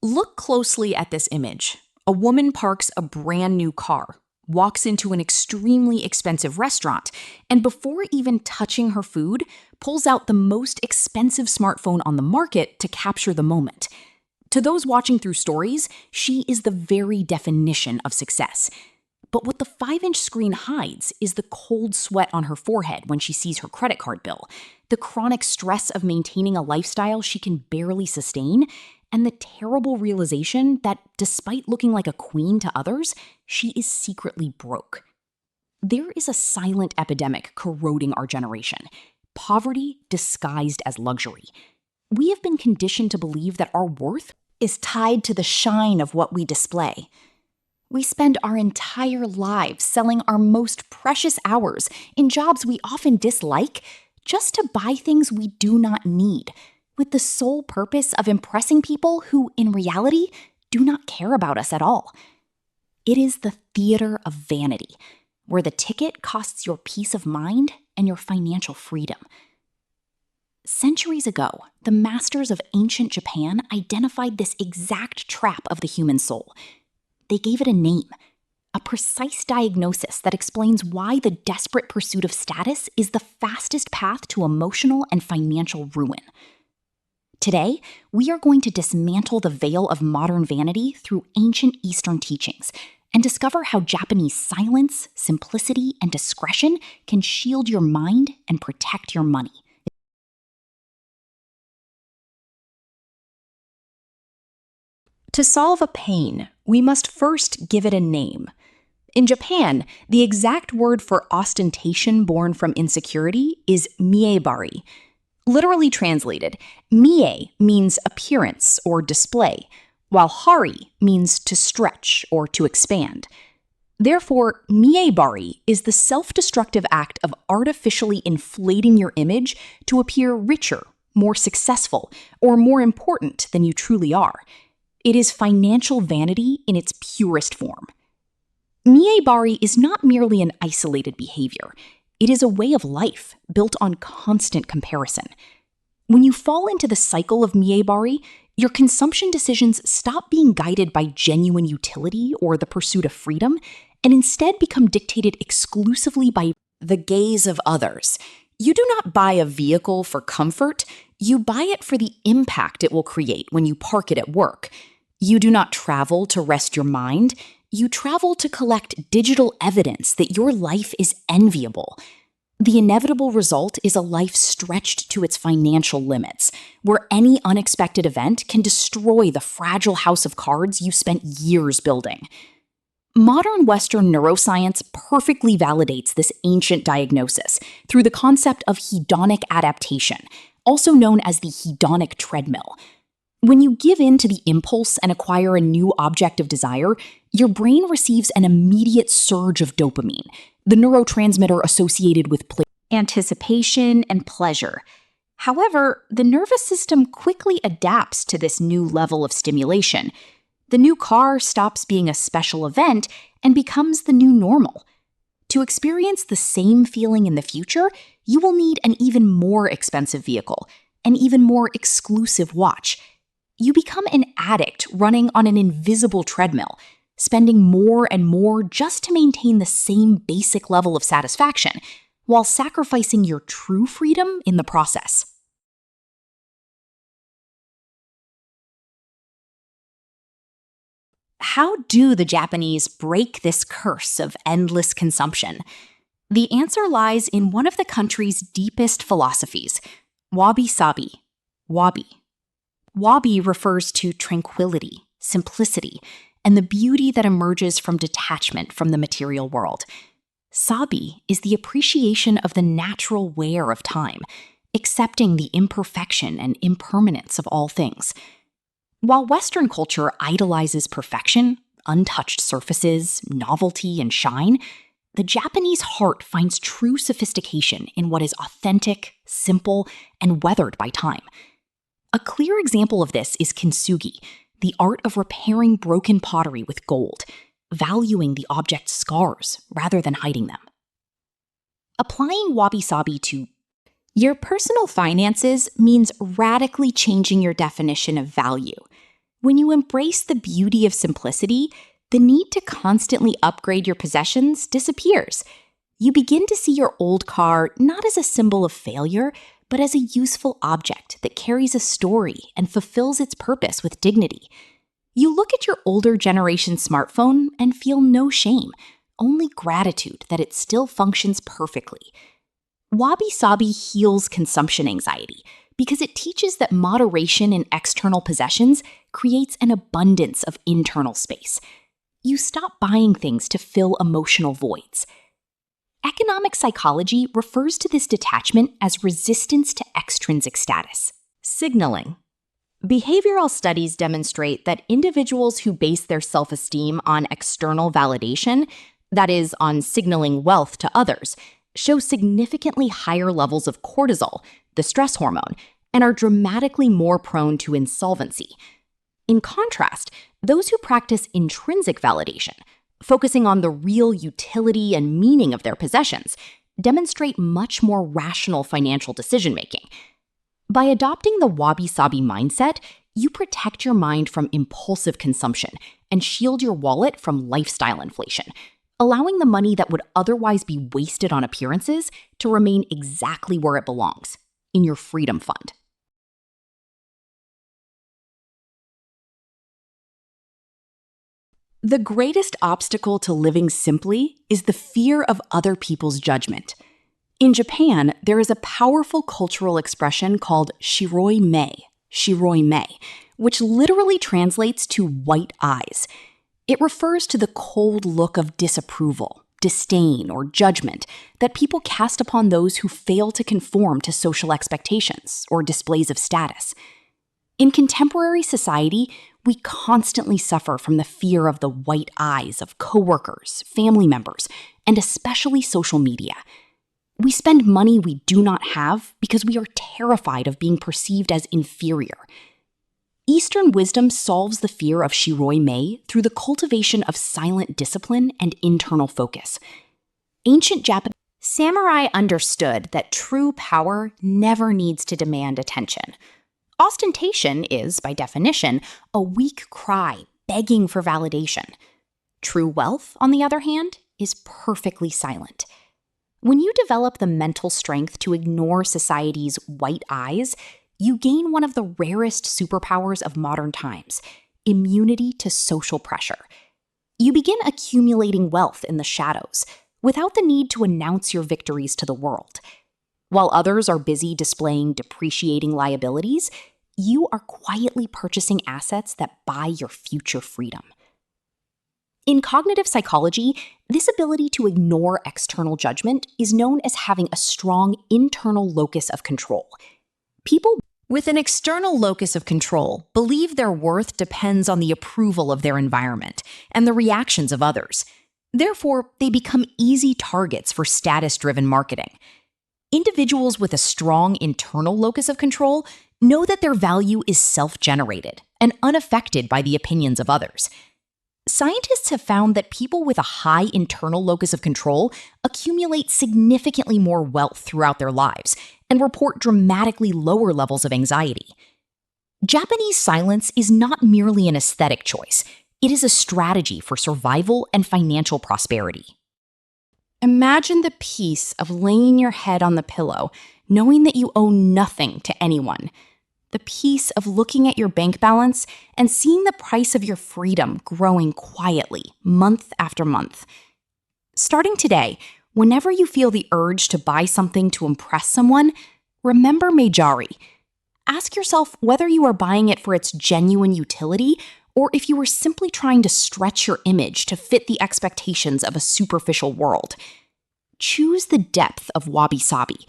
Look closely at this image. A woman parks a brand new car, walks into an extremely expensive restaurant, and before even touching her food, pulls out the most expensive smartphone on the market to capture the moment. To those watching through stories, she is the very definition of success. But what the 5-inch screen hides is the cold sweat on her forehead when she sees her credit card bill, the chronic stress of maintaining a lifestyle she can barely sustain, and the terrible realization that despite looking like a queen to others, she is secretly broke. There is a silent epidemic corroding our generation: poverty disguised as luxury. We have been conditioned to believe that our worth is tied to the shine of what we display. We spend our entire lives selling our most precious hours in jobs we often dislike just to buy things we do not need, with the sole purpose of impressing people who, in reality, do not care about us at all. It is the theater of vanity, where the ticket costs your peace of mind and your financial freedom. Centuries ago, the masters of ancient Japan identified this exact trap of the human soul. They gave it a name, a precise diagnosis that explains why the desperate pursuit of status is the fastest path to emotional and financial ruin. Today, we are going to dismantle the veil of modern vanity through ancient Eastern teachings and discover how Japanese silence, simplicity, and discretion can shield your mind and protect your money. To solve a pain, we must first give it a name. In Japan, the exact word for ostentation born from insecurity is miejari. Literally translated, mie means appearance or display, while hari means to stretch or to expand. Therefore, miejari is the self-destructive act of artificially inflating your image to appear richer, more successful, or more important than you truly are. It is financial vanity in its purest form. Miejari is not merely an isolated behavior. It is a way of life built on constant comparison. When you fall into the cycle of miejari, your consumption decisions stop being guided by genuine utility or the pursuit of freedom, and instead become dictated exclusively by the gaze of others. You do not buy a vehicle for comfort, you buy it for the impact it will create when you park it at work. You do not travel to rest your mind, you travel to collect digital evidence that your life is enviable. The inevitable result is a life stretched to its financial limits, where any unexpected event can destroy the fragile house of cards you spent years building. Modern Western neuroscience perfectly validates this ancient diagnosis through the concept of hedonic adaptation, also known as the hedonic treadmill. When you give in to the impulse and acquire a new object of desire, your brain receives an immediate surge of dopamine, the neurotransmitter associated with anticipation and pleasure. However, the nervous system quickly adapts to this new level of stimulation. The new car stops being a special event and becomes the new normal. To experience the same feeling in the future, you will need an even more expensive vehicle, an even more exclusive watch. You become an addict running on an invisible treadmill, spending more and more just to maintain the same basic level of satisfaction, while sacrificing your true freedom in the process. How do the Japanese break this curse of endless consumption? The answer lies in one of the country's deepest philosophies, Wabi-Sabi, Wabi. Wabi refers to tranquility, simplicity, and the beauty that emerges from detachment from the material world. Sabi is the appreciation of the natural wear of time, accepting the imperfection and impermanence of all things. While Western culture idolizes perfection, untouched surfaces, novelty, and shine, the Japanese heart finds true sophistication in what is authentic, simple, and weathered by time. A clear example of this is kintsugi, the art of repairing broken pottery with gold, valuing the object's scars rather than hiding them. Applying wabi-sabi to your personal finances means radically changing your definition of value. When you embrace the beauty of simplicity, the need to constantly upgrade your possessions disappears. You begin to see your old car not as a symbol of failure, but as a useful object that carries a story and fulfills its purpose with dignity. You look at your older generation smartphone and feel no shame, only gratitude that it still functions perfectly. Wabi-Sabi heals consumption anxiety because it teaches that moderation in external possessions creates an abundance of internal space. You stop buying things to fill emotional voids. Economic psychology refers to this detachment as resistance to extrinsic status. Signaling. Behavioral studies demonstrate that individuals who base their self-esteem on external validation, that is, on signaling wealth to others, show significantly higher levels of cortisol, the stress hormone, and are dramatically more prone to insolvency. In contrast, those who practice intrinsic validation, focusing on the real utility and meaning of their possessions, demonstrate much more rational financial decision-making. By adopting the Wabi-Sabi mindset, you protect your mind from impulsive consumption and shield your wallet from lifestyle inflation, allowing the money that would otherwise be wasted on appearances to remain exactly where it belongs, in your freedom fund. The greatest obstacle to living simply is the fear of other people's judgment. In Japan, there is a powerful cultural expression called Shiroi Me, which literally translates to white eyes. It refers to the cold look of disapproval, disdain, or judgment that people cast upon those who fail to conform to social expectations or displays of status. In contemporary society, we constantly suffer from the fear of the white eyes of coworkers, family members, and especially social media. We spend money we do not have because we are terrified of being perceived as inferior. Eastern wisdom solves the fear of Shiroi Me through the cultivation of silent discipline and internal focus. Ancient Japanese samurai understood that true power never needs to demand attention. Ostentation is, by definition, a weak cry begging for validation. True wealth, on the other hand, is perfectly silent. When you develop the mental strength to ignore society's white eyes, you gain one of the rarest superpowers of modern times: immunity to social pressure. You begin accumulating wealth in the shadows, without the need to announce your victories to the world. While others are busy displaying depreciating liabilities, you are quietly purchasing assets that buy your future freedom. In cognitive psychology, this ability to ignore external judgment is known as having a strong internal locus of control. People with an external locus of control believe their worth depends on the approval of their environment and the reactions of others. Therefore, they become easy targets for status-driven marketing. Individuals with a strong internal locus of control know that their value is self-generated and unaffected by the opinions of others. Scientists have found that people with a high internal locus of control accumulate significantly more wealth throughout their lives and report dramatically lower levels of anxiety. Japanese silence is not merely an aesthetic choice, it is a strategy for survival and financial prosperity. Imagine the peace of laying your head on the pillow, knowing that you owe nothing to anyone. The peace of looking at your bank balance and seeing the price of your freedom growing quietly, month after month. Starting today, whenever you feel the urge to buy something to impress someone, remember Miejari. Ask yourself whether you are buying it for its genuine utility or if you are simply trying to stretch your image to fit the expectations of a superficial world. Choose the depth of Wabi-Sabi.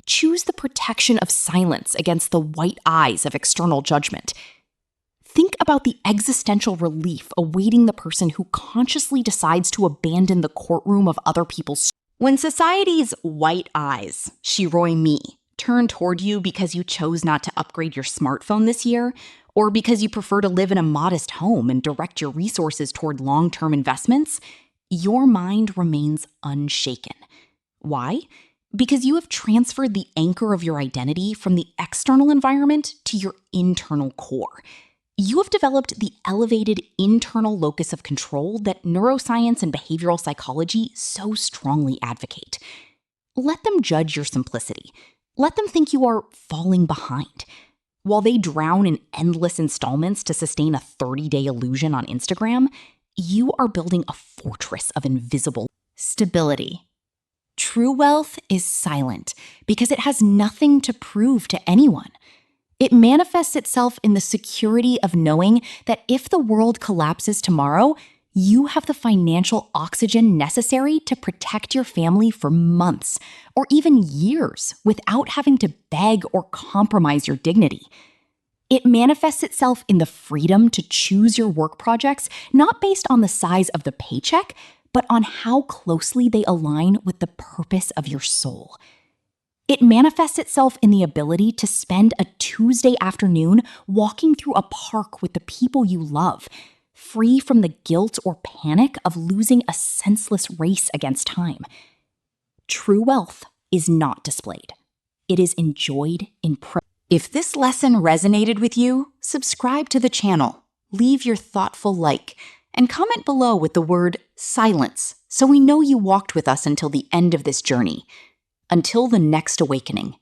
Choose the protection of silence against the white eyes of external judgment. Think about the existential relief awaiting the person who consciously decides to abandon the courtroom of other people's. When society's white eyes, Shiroi Me, turn toward you because you chose not to upgrade your smartphone this year, or because you prefer to live in a modest home and direct your resources toward long-term investments, your mind remains unshaken. Why? Because you have transferred the anchor of your identity from the external environment to your internal core. You have developed the elevated internal locus of control that neuroscience and behavioral psychology so strongly advocate. Let them judge your simplicity. Let them think you are falling behind. While they drown in endless installments to sustain a 30-day illusion on Instagram, you are building a fortress of invisible stability. True wealth is silent because it has nothing to prove to anyone. It manifests itself in the security of knowing that if the world collapses tomorrow, you have the financial oxygen necessary to protect your family for months or even years without having to beg or compromise your dignity. It manifests itself in the freedom to choose your work projects not based on the size of the paycheck, but on how closely they align with the purpose of your soul. It manifests itself in the ability to spend a Tuesday afternoon walking through a park with the people you love, free from the guilt or panic of losing a senseless race against time. True wealth is not displayed. It is enjoyed in If this lesson resonated with you, subscribe to the channel, leave your thoughtful like, and comment below with the word silence so we know you walked with us until the end of this journey. Until the next awakening.